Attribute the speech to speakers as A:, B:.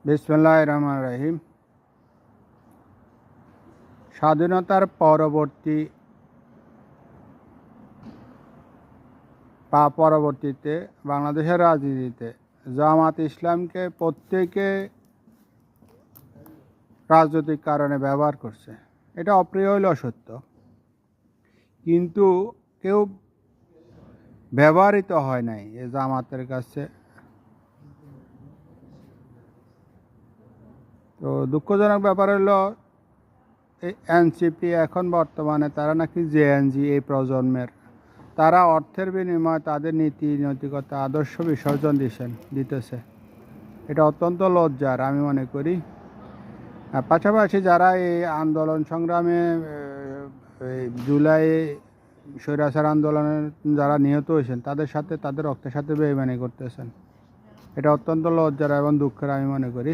A: বিসমিল্লাহির রহমানির রহিম। স্বাধীনতার পরবর্তীতে বাংলাদেশের রাজনীতিতে জামাত ইসলামকে প্রত্যেকে রাজনৈতিক কারণে ব্যবহার করছে। এটা অপ্রিয় হইলেও সত্য, কিন্তু কেউ ব্যবহৃত হয় নাই এ জামাতের কাছে। তো দুঃখজনক ব্যাপার হলো এই এনসিপি এখন বর্তমানে তারা নাকি জেএনজি এই প্রজন্মের, তারা অর্থের বিনিময়ে তাদের নীতি নৈতিকতা আদর্শ বিসর্জন দিতেছে। এটা অত্যন্ত লজ্জার আমি মনে করি। পাশাপাশি যারা এই আন্দোলন সংগ্রামে জুলাই স্বৈরাচার আন্দোলনে যারা নিহত হয়েছেন তাদের রক্তের সাথে বেইমানি করতেছেন। এটা অত্যন্ত লজ্জার এবং দুঃখের আমি মনে করি।